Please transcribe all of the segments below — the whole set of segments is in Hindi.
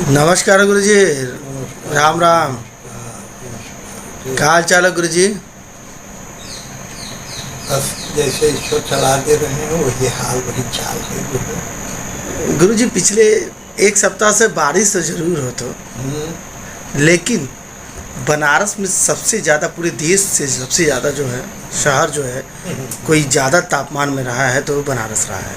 नमस्कार गुरु जी। राम राम। क्या हाल चाल है गुरु जी? बस जैसे ईश्वर चला दे रहे हैं वही हाल वही चाल है जो है। गुरु जी, पिछले एक सप्ताह से बारिश तो जरूर हो तो, लेकिन बनारस में सबसे ज़्यादा, पूरे देश से सबसे ज़्यादा जो है शहर जो है, कोई ज़्यादा तापमान में रहा है तो बनारस रहा है।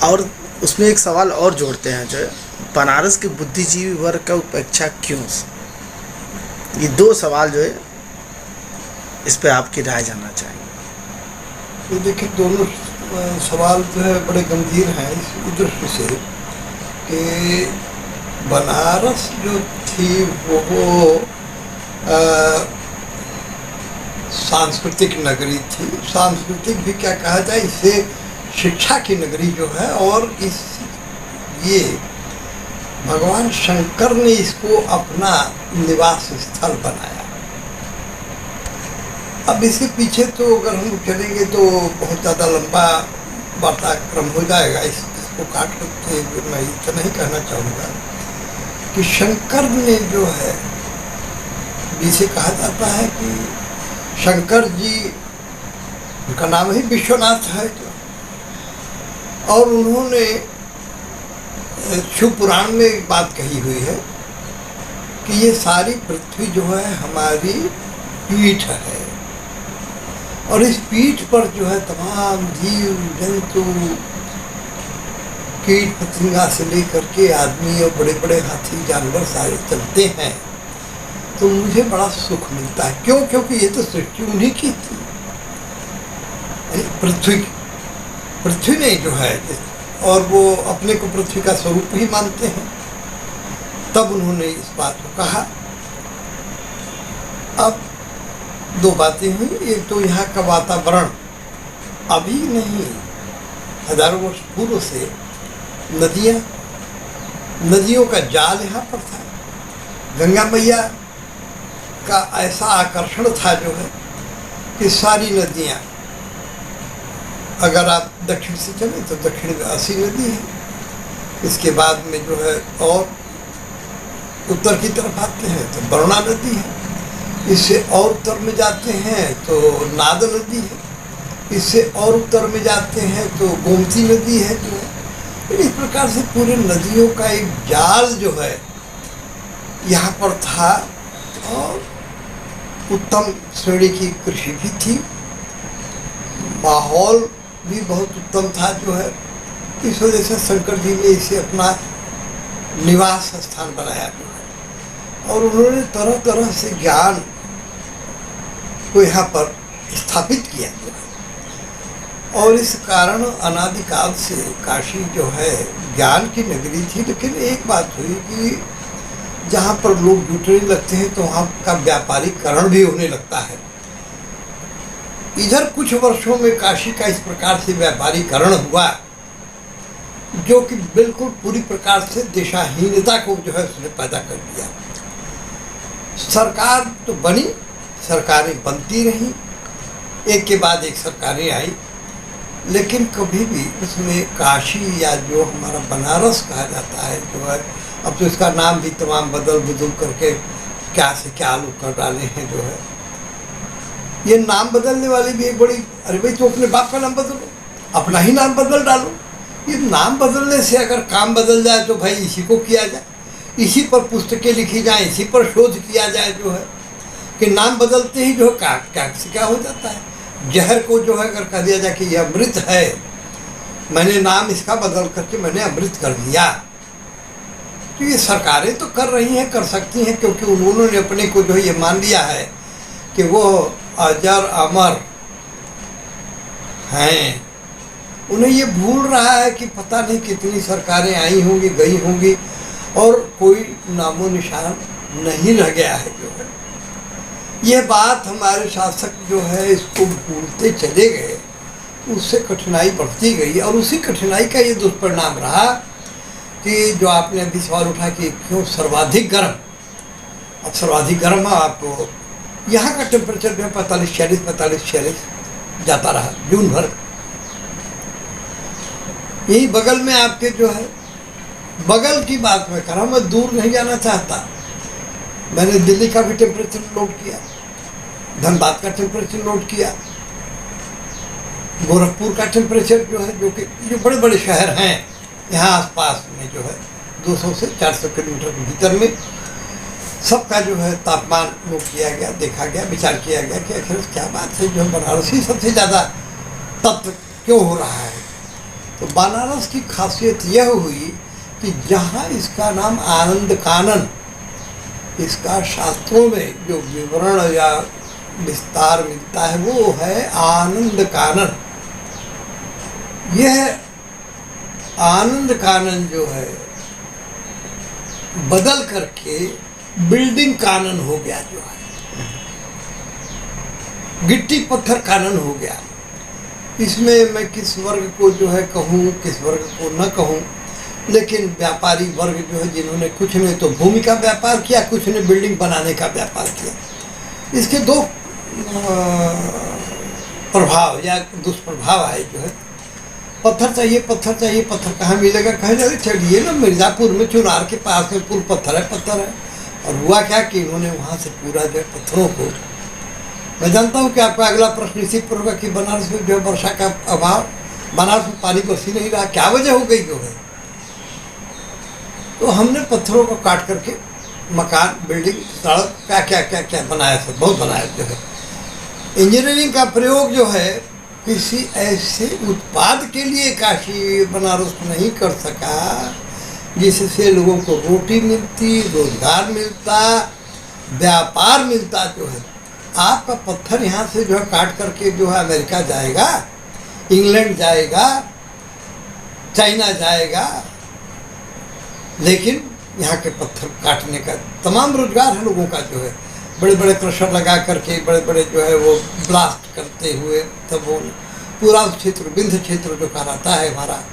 और उसमें एक सवाल और जोड़ते हैं जो है, बनारस के बुद्धिजीवी वर्ग का उपेक्षा क्यों? ये दो सवाल जो है, इस पे आपकी राय जानना चाहेंगे। तो देखिए दोनों सवाल जो है बड़े गंभीर हैं इस दृष्टि से कि बनारस जो थी वो सांस्कृतिक नगरी थी। सांस्कृतिक भी क्या कहा जाए, इसे शिक्षा की नगरी जो है, और इस ये भगवान शंकर ने इसको अपना निवास स्थल बनाया। अब इसके पीछे तो अगर हम चलेंगे तो बहुत ज़्यादा लंबा वार्ताक्रम हो जाएगा। इसको काट करके मैं इतना ही कहना चाहूँगा कि शंकर ने जो है, जिसे कहा जाता है कि शंकर जी, उनका नाम ही विश्वनाथ है जो, और उन्होंने शिव पुराण में एक बात कही हुई है कि ये सारी पृथ्वी जो है हमारी पीठ है, और इस पीठ पर जो है तमाम जीव जंतु, कीट पतंगा से लेकर के आदमी और बड़े बड़े हाथी जानवर सारे चलते हैं। तो मुझे बड़ा सुख मिलता है। क्यों? क्योंकि ये तो सृष्टि उन्हीं की थी। पृथ्वी ने जो है, और वो अपने को पृथ्वी का स्वरूप ही मानते हैं, तब उन्होंने इस बात को कहा। अब दो बातें हुई। एक तो यहाँ का वातावरण अभी नहीं, हजारों वर्ष पूर्व से नदियों का जाल यहाँ पर था। गंगा मैया का ऐसा आकर्षण था जो है कि सारी नदियाँ, अगर आप दक्षिण से चले तो दक्षिण में 80 नदी है, इसके बाद में जो है और उत्तर की तरफ आते हैं तो वरुणा नदी है, इससे और उत्तर में जाते हैं तो नाद नदी है, इससे और उत्तर में जाते हैं तो गोमती नदी है जो है। इस प्रकार से पूरे नदियों का एक जाल जो है यहाँ पर था, और उत्तम श्रेणी की कृषि भी थी, माहौल भी बहुत उत्तम था जो है। इस वजह से शंकर जी ने इसे अपना निवास स्थान बनाया जो है, और उन्होंने तरह तरह से ज्ञान को यहाँ पर स्थापित किया जो है। और इस कारण अनादिकाल से काशी जो है ज्ञान की नगरी थी। लेकिन एक बात हुई कि जहाँ पर लोग जुटने लगते हैं तो वहाँ का व्यापारीकरण भी होने लगता है। इधर कुछ वर्षों में काशी का इस प्रकार से व्यापारीकरण हुआ जो कि बिल्कुल पूरी प्रकार से दिशाहीनता को जो है उसने पैदा कर दिया। सरकार तो बनी, सरकारें बनती रहीं, एक के बाद एक सरकारें आई, लेकिन कभी भी उसमें काशी या जो हमारा बनारस कहा जाता है जो है, अब तो इसका नाम भी तमाम बदल करके क्या से क्या लोग कर डाले हैं जो है। ये नाम बदलने वाली भी एक बड़ी, अरे भाई तो अपने बाप का नाम बदलो, अपना ही नाम बदल डालो। ये नाम बदलने से अगर काम बदल जाए तो भाई इसी को किया जाए, इसी पर पुस्तकें लिखी जाए, इसी पर शोध किया जाए जो है, कि नाम बदलते ही जो है क्या हो जाता है। जहर को जो है अगर कह दिया जाए कि यह अमृत है, मैंने नाम इसका बदल करके मैंने अमृत कर दिया, तो ये सरकारें तो कर रही हैं, कर सकती हैं, क्योंकि उन्होंने अपने को जो है ये मान लिया है कि वो अजर अमर हैं। उन्हें ये भूल रहा है कि पता नहीं कितनी सरकारें आई होंगी, गई होंगी, और कोई नामो निशान नहीं रह गया है जो है। यह बात हमारे शासक जो है इसको भूलते चले गए, उससे कठिनाई बढ़ती गई, और उसी कठिनाई का ये दुष्परिणाम रहा कि जो आपने अभी सवाल उठा कि क्यों सर्वाधिक गर्म। अब सर्वाधिक गर्म आपको यहाँ का टेम्परेचर जो है 45-46 जाता रहा जून भर। यही बगल में आपके जो है बगल की बात मैं कर रहा हूँ, मैं दूर नहीं जाना चाहता। मैंने दिल्ली का भी टेम्परेचर नोट किया, धनबाद का टेम्परेचर नोट किया, गोरखपुर का टेम्परेचर जो है, जो बड़े बड़े शहर हैं यहाँ आसपास में जो है 200 से 400 किलोमीटर के भीतर में, सबका जो है तापमान नोट किया गया, देखा गया, विचार किया गया कि आखिर क्या बात है जो है बनारस ही सबसे ज़्यादा तत्व क्यों हो रहा है। तो बनारस की खासियत यह हुई कि जहाँ इसका नाम आनंद कानन, इसका शास्त्रों में जो विवरण या विस्तार मिलता है वो है आनंद कानन। यह आनंद कानन जो है बदल करके बिल्डिंग कानन हो गया, जो है गिट्टी पत्थर कानन हो गया। इसमें मैं किस वर्ग को जो है कहूँ, किस वर्ग को न कहूँ, लेकिन व्यापारी वर्ग जो है जिन्होंने कुछ ने तो भूमि का व्यापार किया, कुछ ने बिल्डिंग बनाने का व्यापार किया। इसके दो प्रभाव या दुष्प्रभाव आए जो है, पत्थर चाहिए, पत्थर चाहिए, पत्थर कहाँ मिलेगा, कहीं जाए चलिए ना मिर्ज़ापुर में चुनार के पास में पुल पत्थर है, पत्थर है। और हुआ क्या कि इन्होंने वहाँ से पूरा जो है पत्थरों को, मैं जानता हूँ कि आपका अगला प्रश्न इसी पर होगा कि बनारस में जो है वर्षा का अभाव, बनारस में पानी बरस ही नहीं रहा, क्या वजह हो गई जो है। तो हमने पत्थरों को काट करके मकान, बिल्डिंग, सड़क, क्या क्या क्या क्या बनाया, सब बहुत बनाया जो है। इंजीनियरिंग का प्रयोग जो है किसी ऐसे उत्पाद के लिए काशी बनारस नहीं कर सका जिससे लोगों को रोटी मिलती, रोजगार मिलता, व्यापार मिलता जो है। आपका पत्थर यहाँ से जो है काट करके जो है अमेरिका जाएगा, इंग्लैंड जाएगा, चाइना जाएगा, लेकिन यहाँ के पत्थर काटने का तमाम रोजगार है लोगों का जो है। बड़े बड़े क्रशर लगा करके बड़े बड़े जो है वो ब्लास्ट करते हुए तब वो पूरा उस क्षेत्र, विंध्य क्षेत्र जो कहलाता है हमारा,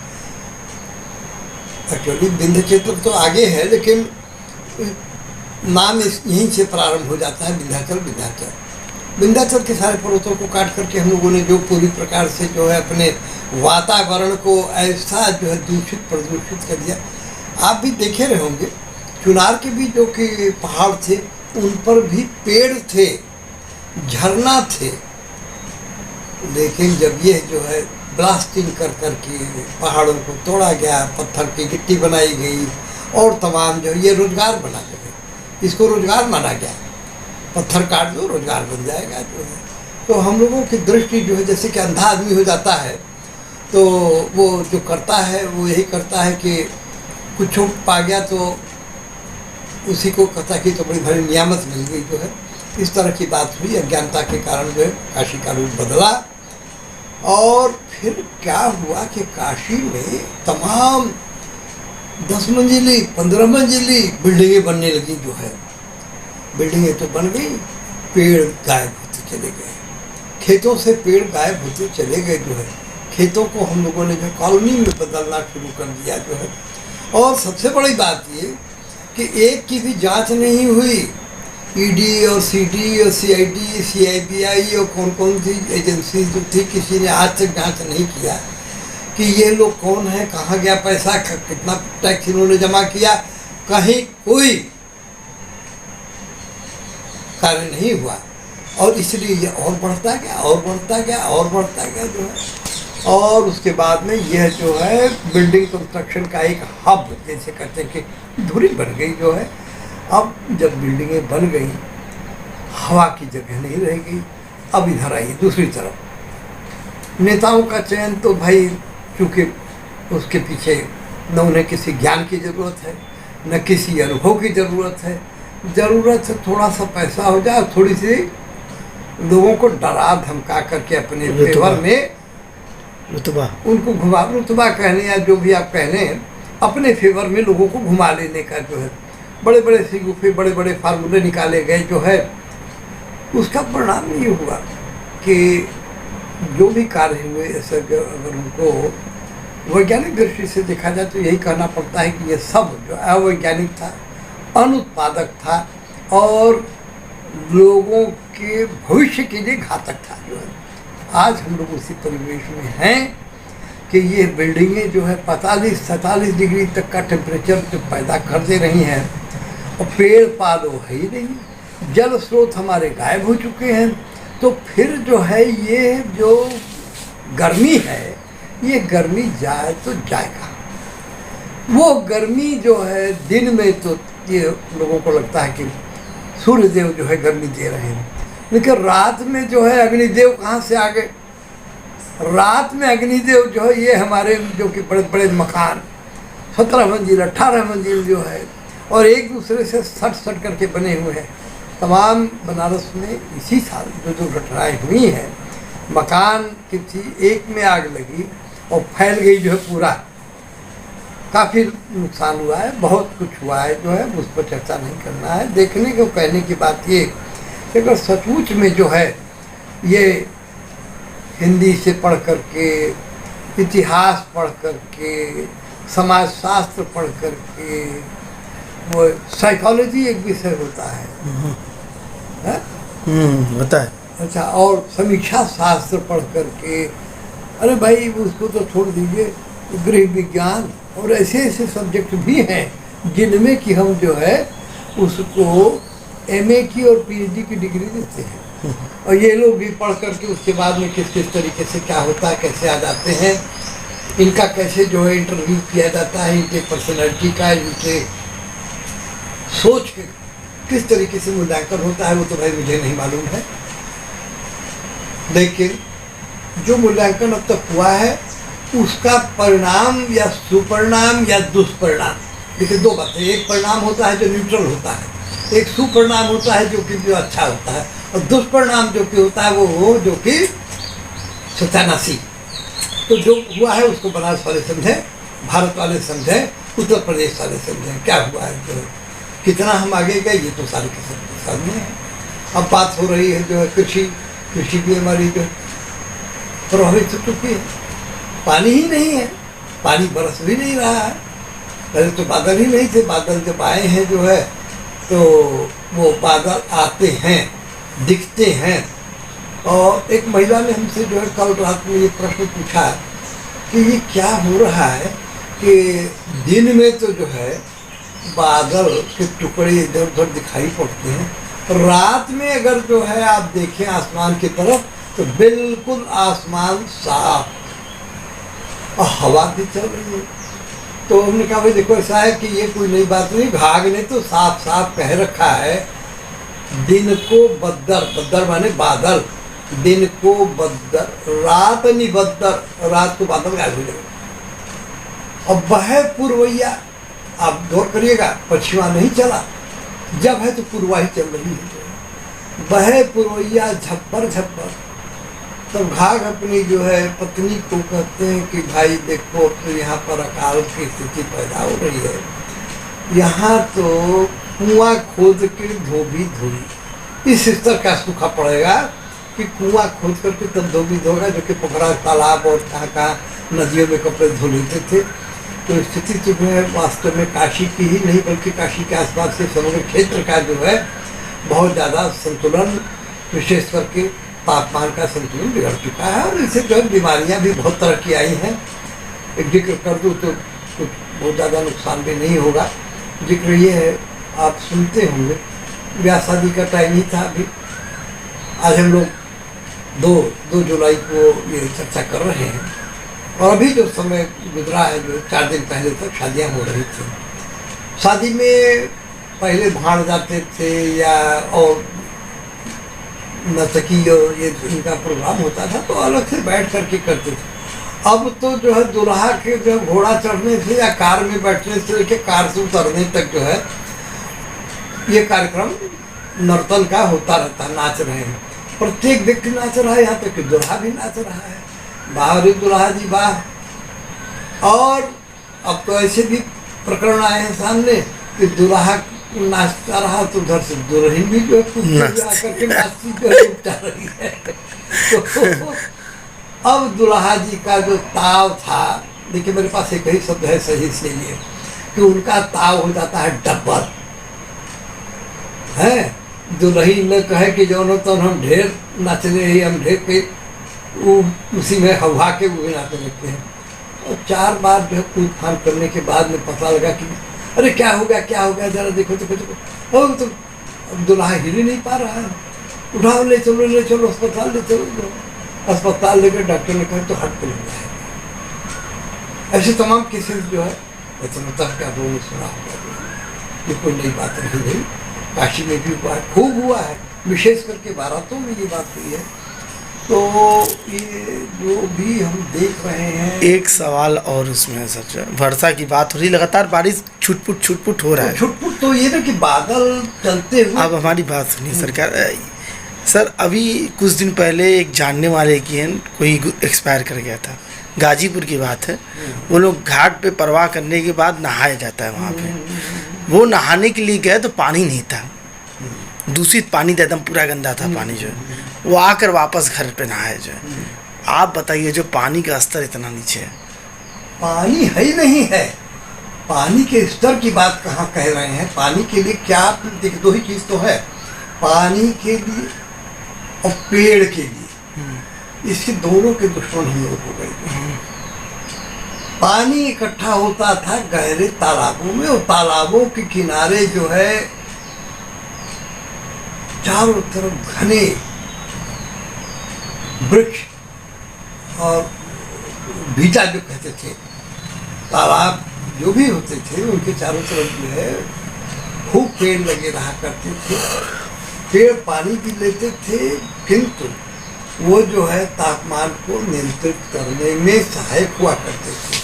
एक्चुअली विंध्य क्षेत्र तो आगे है लेकिन नाम यहीं से प्रारंभ हो जाता है, विंध्याचल। विंध्याचल के सारे पर्वतों को काट करके हम लोगों ने जो पूरी प्रकार से जो है अपने वातावरण को ऐसा जो है दूषित प्रदूषित कर दिया। आप भी देखे रहे होंगे चुनार के भी जो कि पहाड़ थे उन पर भी पेड़ थे, झरना थे, लेकिन जब ये जो है ब्लास्टिंग कर करके पहाड़ों को तोड़ा गया, पत्थर की गिट्टी बनाई गई और तमाम जो ये रोजगार बना गए, इसको रोजगार माना गया। पत्थर काट दो रोजगार बन जाएगा जो है। तो हम लोगों की दृष्टि जो है जैसे कि अंधा आदमी हो जाता है तो वो जो करता है वो यही करता है कि कुछ पा गया तो उसी को कहता कि तो बड़ी भारी नियामत मिल गई जो है। इस तरह की बात हुई, अज्ञानता के कारण जो है काशी का रूप बदला। और फिर क्या हुआ कि काशी में तमाम 10 मंजिली 15 मंजिली बिल्डिंगें बनने लगी जो है। बिल्डिंगें तो बन गई, पेड़ गायब होते चले गए, खेतों से पेड़ गायब होते चले गए जो है। खेतों को हम लोगों ने जो कॉलोनी में बदलना शुरू कर दिया जो है। और सबसे बड़ी बात ये कि एक की भी जांच नहीं हुई, ईडी और सीडी और सीआईडी सीआईबीआई और कौन कौन सी एजेंसी जो थी, किसी ने आज तक जांच नहीं किया कि ये लोग कौन है, कहाँ गया पैसा, कितना टैक्स इन्होंने जमा किया। कहीं कोई कार्य नहीं हुआ और इसलिए ये और बढ़ता गया और बढ़ता गया और बढ़ता गया जो है। और उसके बाद में यह जो है बिल्डिंग कंस्ट्रक्शन का एक हब जैसे कहते हैं कि धुरी बन गई जो है। अब जब बिल्डिंगें बन गई, हवा की जगह नहीं रह गई। अब इधर आई दूसरी तरफ नेताओं का चयन, तो भाई चूँकि उसके पीछे न उन्हें किसी ज्ञान की ज़रूरत है न किसी अनुभव की ज़रूरत है। ज़रूरत है थोड़ा सा पैसा हो जाए, थोड़ी सी लोगों को डरा धमका करके अपने फेवर में रुतबा, उनको घुमा, रुतबा कहने या जो भी आप कहने, अपने फेवर में लोगों को घुमा लेने का जो है बड़े बड़े सिगुफे बड़े बड़े फार्मूले निकाले गए जो है। उसका परिणाम ये हुआ कि जो भी कार्य हुए ऐसे अगर उनको वैज्ञानिक दृष्टि से देखा जाए तो यही कहना पड़ता है कि ये सब जो अवैज्ञानिक था, अनुत्पादक था और लोगों के भविष्य के लिए घातक था जो है। आज हम लोग उसी परिवेश में हैं कि ये बिल्डिंगें जो है 45-47 डिग्री तक का टेम्परेचर जो पैदा कर दे रही हैं, और पेड़ पालो है ही नहीं, जल स्रोत हमारे गायब हो चुके हैं। तो फिर जो है ये जो गर्मी है, ये गर्मी जाए तो जाएगा। वो गर्मी जो है दिन में तो ये लोगों को लगता है कि सूर्य देव जो है गर्मी दे रहे हैं, लेकिन रात में जो है अग्निदेव कहाँ से आ गए? रात में अग्निदेव जो है ये हमारे जो कि बड़े बड़े मकान 17 मंजिल 18 मंजिल जो है, और एक दूसरे से सट करके बने हुए हैं। तमाम बनारस में इसी साल जो दुर्घटनाएँ हुई हैं, मकान किसी एक में आग लगी और फैल गई जो है पूरा, काफ़ी नुकसान हुआ है, बहुत कुछ हुआ है जो है, उस पर चर्चा नहीं करना है। देखने को कहने की बात ये कि अगर सचमुच में जो है ये हिंदी से पढ़ कर के, इतिहास पढ़ कर के, समाजशास्त्र पढ़ कर के, वो साइकोलॉजी एक विषय होता है, होता है। अच्छा, और समीक्षा शास्त्र पढ़ कर के, अरे भाई उसको तो छोड़ दीजिए, गृह विज्ञान और ऐसे ऐसे सब्जेक्ट भी हैं जिनमें कि हम जो है उसको एमए की और पीएचडी की डिग्री देते हैं, और ये लोग भी पढ़ करके उसके बाद में किस किस तरीके से क्या होता है, कैसे आ जाते हैं, इनका कैसे जो है इंटरव्यू किया जाता है, इनके पर्सनैलिटी का, इनके सोच के किस तरीके से मूल्यांकन होता है, वो तो भाई मुझे नहीं मालूम है। लेकिन जो मूल्यांकन अब तक हुआ है उसका परिणाम या सुपरिणाम या दुष्परिणाम, देखिए दो बातें, एक परिणाम होता है जो न्यूट्रल होता है, एक सुपरिणाम होता है जो कि जो अच्छा होता है, और दुष्परिणाम जो कि होता है वो जो कि सत्यानाशी। तो जो हुआ है उसको बनारस वाले समझें, भारत वाले समझें, उत्तर प्रदेश वाले समझें क्या हुआ है, जो कितना हम आगे गए ये तो सारे के सामने है। अब बात हो रही है जो है कृषि भी हमारी जो प्रभावित हो चुकी है, पानी ही नहीं है, पानी बरस भी नहीं रहा है। पहले तो बादल ही नहीं थे, बादल जब आए हैं जो है तो वो बादल आते हैं, दिखते हैं। और एक महिला ने हमसे जो है कल रात में ये प्रश्न पूछा कि ये क्या हो रहा है कि दिन में तो जो है बादल के टुकड़े इधर उधर दिखाई पड़ते हैं, रात में अगर जो है आप देखें आसमान की तरफ तो बिल्कुल आसमान साफ और हवा भी चल रही है। तो हमने कहा भाई देखो ऐसा है कि ये कोई नई बात नहीं, भाग ने तो साफ साफ कह रखा है, दिन को बद्दर माने बादल, दिन को बद्दर, रात निबद्दर, रात को बादल गायब हो जाएगा। अब वह पुरवैया, आप गौर करिएगा, पश्चिमा नहीं चला, जब है तो पूर्वा ही चल रही है, वह पुरवैया झप्पर झप्पर। तब घाघ अपनी जो है पत्नी को कहते हैं कि भाई देखो तो यहाँ पर अकाल की स्थिति पैदा हो रही है, यहाँ तो कुआं खोद के धोबी धोई, इस स्तर का सूखा पड़ेगा कि कुआं खोद करके तब धोबी धोगा, जो कि पोखरा तालाब और कहाँ नदियों में कपड़े धो लेते थे। तो स्थिति तो जो है वास्तव में काशी की ही नहीं बल्कि काशी के आसपास के समग्र क्षेत्र का जो है बहुत ज़्यादा संतुलन, विशेष करके तापमान का संतुलन बिगड़ चुका है, और इससे जो है बीमारियाँ भी बहुत तरह की आई हैं। एक जिक्र कर दूँ तो कुछ बहुत ज़्यादा नुकसान भी नहीं होगा। जिक्र ये है, आप सुनते होंगे, ब्याह शादी का टाइम ही था अभी, आज हम लोग 2 जुलाई को ये चर्चा कर रहे हैं, और अभी जो समय गुजरा है, जो 4 दिन पहले तक शादियाँ हो रही थी। शादी में पहले भाड़ जाते थे या और नर्तकी और ये इनका प्रोग्राम होता था तो अलग से बैठ करके करते थे। अब तो जो है दुल्हा के जो घोड़ा चढ़ने से या कार में बैठने से लेकर कार से उतरने तक जो है ये कार्यक्रम नर्तन का होता रहता है, नाच रहे हैं, प्रत्येक व्यक्ति नाच रहा है, यहाँ तक कि दुल्हा भी नाच रहा है, बाहरी दुल्हा जी वाह। और अब तो ऐसे भी प्रकरण आए हैं सामने कि दुल्हा नाचता रहा तो उधर से दुल्हन भी जो है करके नाचती जो है जा रही है। तो अब दुल्हा जी का जो ताव था, देखिए मेरे पास एक ही शब्द है सही से लिए कि उनका ताव हो जाता है डबल है। दुल्हन ने कहे कि जो तो हम ढेर नाचने ही हम ढेर के उसी में हवा के वो नाचने लगते हैं। और 4 बार जो है कूद फान करने के बाद में पता लगा कि अरे क्या हो गया, जरा देखो और तो अब दुल्हा हिल ही नहीं पा रहा है। उठाओ, ले चलो अस्पताल ले चलो। अस्पताल लेकर डॉक्टर ने कहा तो हार्ट फेल हो जाएगा। ऐसे तमाम केसेस जो है इतना तक का लोगों ने सुना होगा। ये कोई नई बात नहीं, काशी में भी हुआ है, खूब हुआ है, विशेष करके बारातों में ये बात हुई है। तो ये जो भी हम देख रहे हैं, एक सवाल और उसमें है सर, वर्षा की बात हो रही, लगातार बारिश छुटपुट हो रहा है। छुटपुट तो ये ना कि बादल चलते हुए। अब हमारी बात सुनिए सरकार। सर अभी कुछ दिन पहले एक जानने वाले की है कोई एक्सपायर कर गया था, गाजीपुर की बात है। वो लोग घाट पे परवाह करने के बाद नहाया जाता है वहाँ पे। वो नहाने के लिए गए तो पानी नहीं था, दूषित पानी था, एकदम पूरा गंदा था पानी जो है। वो आकर वापस घर पे नहाए जो है। आप बताइए, जो पानी का स्तर इतना नीचे है। पानी है ही नहीं है। पानी के स्तर की बात कहाँ कह रहे हैं? पानी के लिए क्या, देख, 2 ही चीज़ तो है, पानी के लिए और पेड़ के लिए। इसके दोनों के दुश्मन हम लोग हो गए। पानी इकट्ठा होता था गहरे तालाबों में, और तालाबों के किनारे जो है चारों तरफ घने वृक्ष और भीटा जो कहते थे, तालाब जो भी होते थे उनके चारों तरफ जो है खूब पेड़ लगे रहा करते थे। पेड़ पानी भी लेते थे, किंतु वो जो है तापमान को नियंत्रित करने में सहायक हुआ करते थे।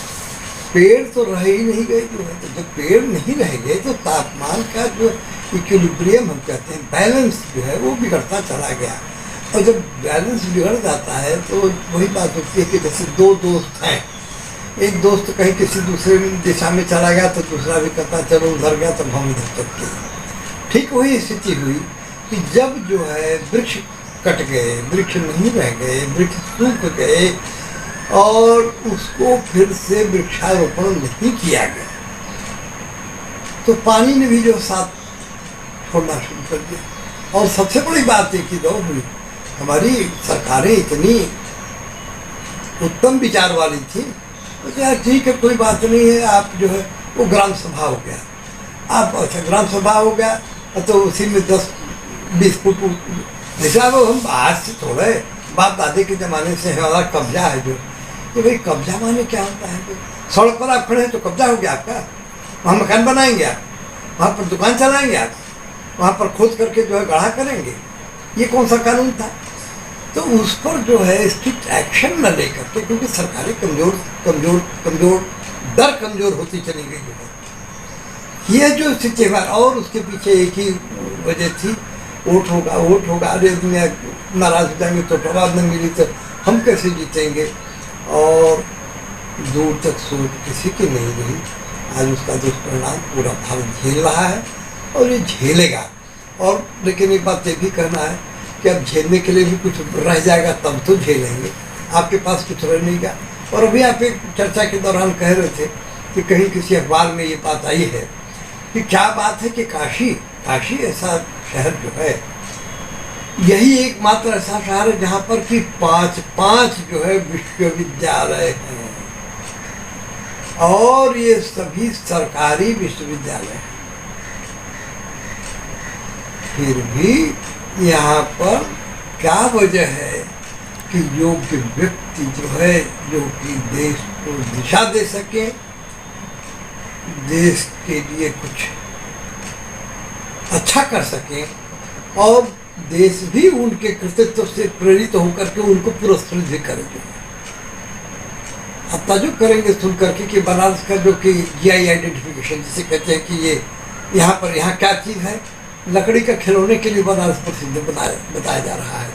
पेड़ तो रह ही नहीं गए जो है, तो जब पेड़ नहीं रह गए तो तापमान का जो इक्विलिब्रियम हम कहते हैं, बैलेंस जो है वो बिगड़ता चला गया। और जब बैलेंस बिगड़ जाता है तो वही बात होती है कि जैसे 2 दोस्त हैं, एक दोस्त कहीं किसी दूसरे दिशा में चला गया तो दूसरा भी कहता चलो उधर गया तो हम इधर चल गए। ठीक वही स्थिति हुई कि जब जो है वृक्ष कट गए, वृक्ष नहीं रह गए, वृक्ष सूख गए और उसको फिर से वृक्षारोपण नहीं किया गया, तो पानी ने भी जो साथ छोड़ना शुरू कर दिया। और सबसे बड़ी बात एक ही दो हुई, हमारी सरकारें इतनी उत्तम विचार वाली थी, तो यार ठीक है कोई बात नहीं है, आप जो है वो ग्राम सभा हो गया, आप अच्छा ग्राम सभा हो गया तो उसी में 10-20 फुट जैसा वो हम आज से थोड़े बाप दादे के ज़माने से हमारा कब्जा है जो, तो भाई कब्जा माने क्या होता है? सड़क पर आप खड़े हैं तो कब्जा हो गया आपका, वहाँ मकान बनाएंगे आप, वहाँ पर दुकान चलाएंगे आप, वहाँ पर खोद करके जो है गढ़ा करेंगे, ये कौन सा कानून था? तो उस पर जो है स्ट्रिक्ट एक्शन न लेकर के, क्योंकि सरकारें कमज़ोर कमज़ोर होती चली गई जो है, ये जो स्थिति है। और उसके पीछे एक ही वजह थी, वोट होगा, अरे दुनिया नाराज हो जाएंगे तो आवाज़ न मिली तो हम कैसे जीतेंगे, और दूर तक सोच किसी की नहीं रही। आज उसका दुष्परिणाम पूरा भारत झेल रहा है और ये झेलेगा। और लेकिन एक बात ये भी कहना है कि अब झेलने के लिए भी कुछ रह जाएगा तब तो झेलेंगे, आपके पास कुछ रह नहीं गया। और अभी आप एक चर्चा के दौरान कह रहे थे कि कहीं किसी अखबार में ये बात आई है कि क्या बात है कि काशी ऐसा शहर जो है, यही एकमात्र ऐसा शहर है जहाँ पर कि 5 जो है विश्वविद्यालय हैं, और ये सभी सरकारी विश्वविद्यालय हैं। फिर भी यहाँ पर क्या वजह है कि योग्य व्यक्ति जो है, जो कि देश को दिशा दे सके, देश के लिए कुछ अच्छा कर सके, और देश भी उनके कृतित्व से प्रेरित होकर के उनको पुरस्कृत भी करेंगे। अब ताजुब करेंगे सुन करके कि बनारस का जो कि GI आइडेंटिफिकेशन जिसे कहते हैं कि ये यहाँ क्या चीज़ है, लकड़ी का खिलौने के लिए बनारस प्रसिद्ध बताया जा रहा है।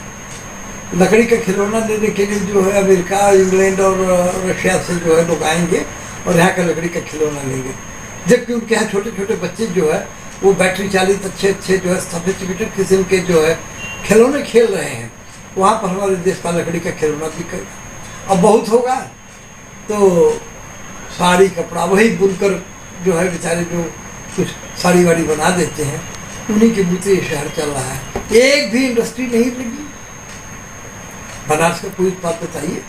लकड़ी का खिलौना लेने के लिए जो है अमेरिका, इंग्लैंड और रशिया से जो है लोग आएंगे और यहाँ का लकड़ी का खिलौना लेंगे, जबकि उनके यहाँ छोटे छोटे बच्चे जो है वो बैटरी चालित अच्छे जो है सोफिस्टिकेटेड किस्म के जो है खिलौने खेल रहे हैं। वहाँ पर हमारे देश का लकड़ी का खिलौना बिकेगा। अब बहुत होगा तो साड़ी कपड़ा वही बुनकर जो है बेचारे जो कुछ साड़ी वाड़ी बना देते हैं, उन्हीं के बूते ये शहर चल रहा है। एक भी इंडस्ट्री नहीं लगी। बनारस का कोई उत्पाद बताइए,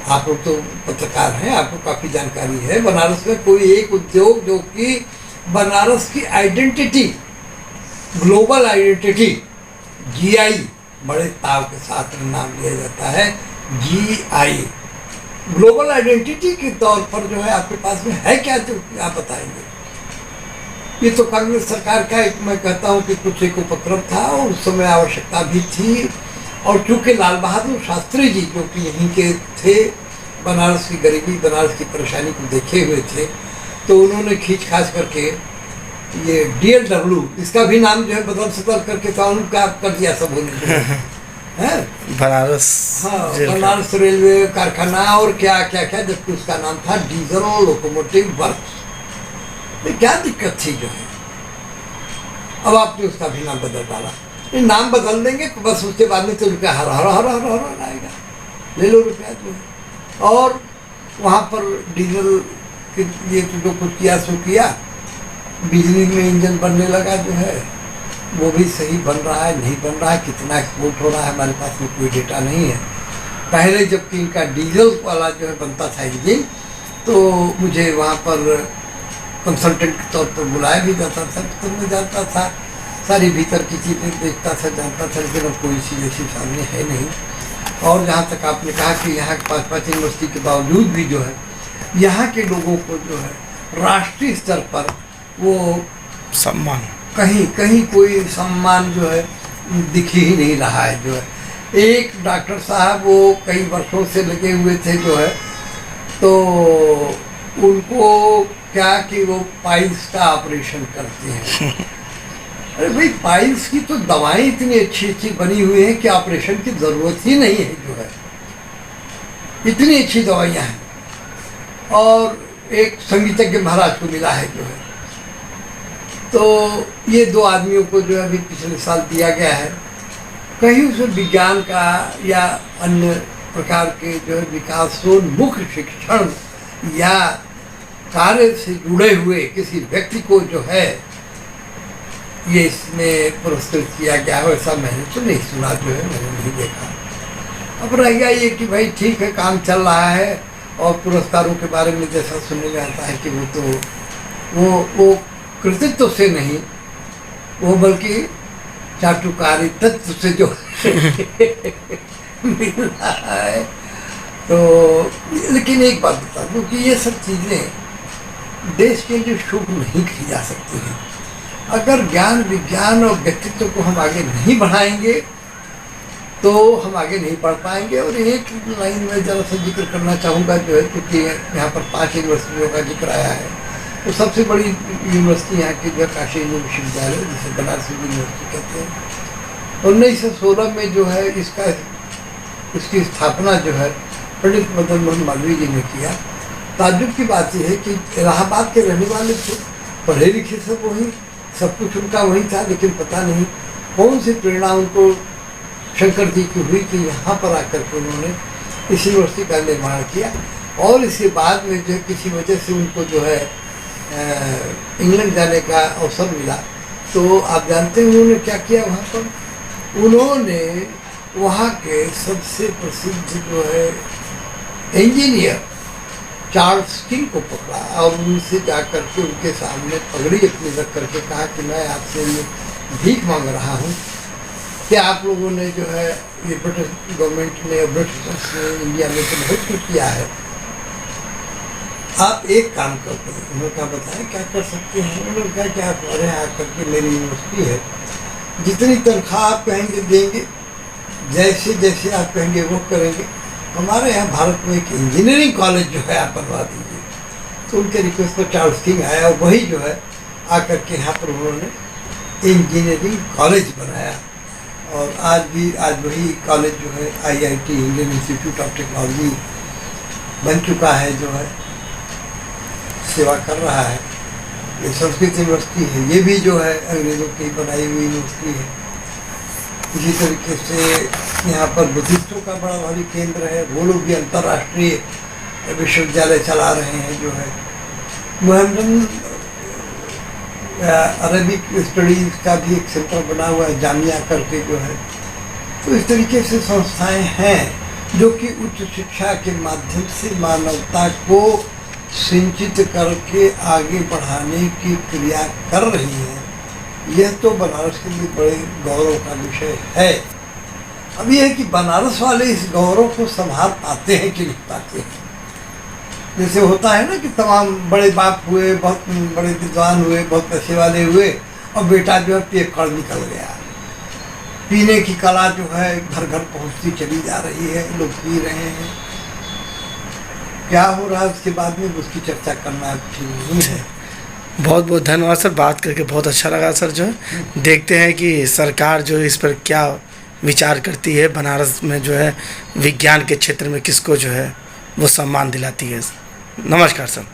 आप लोग तो पत्रकार हैं, आपको काफ़ी जानकारी है। बनारस में कोई एक उद्योग जो कि बनारस की आइडेंटिटी, ग्लोबल आइडेंटिटी, जीआई बड़े ताव के साथ नाम लिया जाता है, जीआई ग्लोबल आइडेंटिटी के तौर पर जो है आपके पास में है क्या, जो आप बताएंगे? ये तो कांग्रेस सरकार का एक, मैं कहता हूँ कि कुछ एक उपक्रम था और उस समय आवश्यकता भी थी। और चूंकि लाल बहादुर शास्त्री जी जो कि यहीं के थे, बनारस की गरीबी, बनारस की परेशानी को देखे हुए थे, तो उन्होंने खींच खाच करके ये DLW, इसका भी नाम जो है बदल करके तो उनका कर दिया सब होने है बनारस। हाँ, बनारस रेलवे कारखाना और क्या क्या क्या, जबकि उसका नाम था डीजल लोकोमोटिव वर्क्स। क्या दिक्कत थी जो है, अब आपने उसका भी नाम बदल डाला। नाम बदल देंगे तो बस उसके बाद में तो रुपया हर हर हर हर हर आएगा, ले लो रुपया जो है। और वहाँ पर डीजल के लिए तो जो कुछ किया सो किया, बिजली में इंजन बनने लगा जो है, वो भी सही बन रहा है नहीं बन रहा है, कितना एक्सपोर्ट हो रहा है हमारे पास में कोई डेटा नहीं है। पहले जबकि इनका डीजल वाला जो है बनता था इंजन, तो मुझे वहाँ पर कंसल्टेंट के तौर पर बुलाया भी जाता था, तो मैं जानता था, सारी भीतर की चीज़ें देखता था, जानता था, लेकिन अब कोई चीज़ ऐसी सामने है नहीं। और जहाँ तक आपने कहा कि यहाँ 5-5 यूनिवर्सिटी के बावजूद भी जो है यहाँ के लोगों को जो है राष्ट्रीय स्तर पर वो सम्मान, कहीं कहीं कोई सम्मान जो है दिख ही नहीं रहा है जो है। एक डॉक्टर साहब वो कई वर्षों से लगे हुए थे जो है, तो उनको क्या कि वो पाइल्स का ऑपरेशन करते हैं। अरे भाई, पाइल्स की तो दवाएं इतनी अच्छी अच्छी बनी हुई हैं कि ऑपरेशन की ज़रूरत ही नहीं है जो है, इतनी अच्छी दवाइयाँ हैं। और एक संगीतज्ञ महाराज को मिला है जो है, तो ये 2 आदमियों को जो है अभी पिछले साल दिया गया है। कहीं उसमें विज्ञान का या अन्य प्रकार के जो है विकासोन्मुख शिक्षण या कार्य से जुड़े हुए किसी व्यक्ति को जो है ये इसमें पुरस्कृत किया गया है, ऐसा मैंने तो नहीं सुना जो है, मैंने नहीं देखा। अब रह गया ये कि भाई ठीक है, काम चल रहा है। और पुरस्कारों के बारे में जैसा सुनने में आता है कि वो तो वो कृतित्व से नहीं, वो बल्कि चाटुकारी तत्व से जो मिल रहा है। तो लेकिन एक बात बता दूं कि ये सब चीज़ें देश के लिए शुभ नहीं कही जा सकती हैं। अगर ज्ञान, विज्ञान और व्यक्तित्व को हम आगे नहीं बढ़ाएंगे तो हम आगे नहीं बढ़ पाएंगे। और एक लाइन में ज़रा सा जिक्र करना चाहूँगा जो है, क्योंकि यहाँ पर 5 यूनिवर्सिटियों का जिक्र आया है, तो सबसे बड़ी यूनिवर्सिटी यहाँ की जो है काशी हिंदू विश्वविद्यालय, जिसे बनारस यूनिवर्सिटी कहते हैं। 1916 में जो है इसकी स्थापना जो है पंडित मदन मोहन मालवीय जी ने किया। ताज्जुब की बात यह है कि इलाहाबाद के रहने वाले थे, पढ़े लिखे सब वहीं, सब कुछ उनका वहीं था, लेकिन पता नहीं कौन सी प्रेरणा उनको शंकर जी की हुई कि यहाँ पर आकर के उन्होंने इस यूनिवर्सिटी का निर्माण किया। और इसके बाद में जो है किसी वजह से उनको जो है इंग्लैंड जाने का अवसर मिला। तो आप जानते हैं उन्होंने क्या किया वहाँ पर? उन्होंने वहाँ के सबसे प्रसिद्ध जो है इंजीनियर चार्ल्स किंग को पकड़ा और उनसे जा कर के उनके सामने पगड़ी अपनी रख करके कहा कि मैं आपसे ये भीख मांग रहा हूँ कि आप लोगों ने जो है ये ब्रिटिश गवर्नमेंट ने, ब्रिटिश ने इंडिया में तो बहुत कुछ किया है, आप एक काम करते हैं। उन्होंने कहा बताएं क्या कर सकते हैं? उन्होंने कहा कि आप हमारे यहाँ आकर के मेरी यूनिवर्सिटी है, जितनी तनख्वाह आप कहेंगे देंगे, जैसे जैसे आप कहेंगे वो करेंगे। हमारे यहाँ भारत में एक इंजीनियरिंग कॉलेज जो है आप बनवा दीजिए। तो उनके रिक्वेस्ट पर चार्ल्स किंग आया और वही जो है आकर के यहाँ पर उन्होंने इंजीनियरिंग कॉलेज बनाया। और आज वही कॉलेज जो है IIT, Indian institute of technology बन चुका है, जो है सेवा कर रहा है। ये संस्कृत यूनिवर्सिटी है, ये भी जो है अंग्रेज़ों की बनाई हुई यूनिवर्सिटी है। इसी तरीके से यहाँ पर बुद्धिस्टों का बड़ा भारी केंद्र है, वो लोग भी अंतर्राष्ट्रीय विश्वविद्यालय चला रहे हैं जो है। मोहम्मदन अरबिक स्टडीज़ का भी एक सेंटर बना हुआ है, जामिया करके जो है। तो इस तरीके से संस्थाएं हैं जो कि उच्च शिक्षा के माध्यम से मानवता को सिंचित करके आगे बढ़ाने की क्रिया कर रही है। यह तो बनारस के लिए बड़े गौरव का विषय है। अब यह है कि बनारस वाले इस गौरव को संभाल पाते हैं कि नहीं पाते हैं। जैसे होता है ना कि तमाम बड़े बाप हुए, बहुत बड़े विद्वान हुए, बहुत पैसे वाले हुए, और बेटा जो है पियक्कड़ निकल गया। पीने की कला जो है घर घर पहुंचती चली जा रही है, लोग पी रहे हैं। क्या हो रहा है उसके बाद में उसकी चर्चा करना ठीक नहीं है। बहुत बहुत धन्यवाद सर, बात करके बहुत अच्छा लगा सर। जो है देखते हैं कि सरकार जो है इस पर क्या विचार करती है, बनारस में जो है विज्ञान के क्षेत्र में किसको जो है वो सम्मान दिलाती है। नमस्कार सर।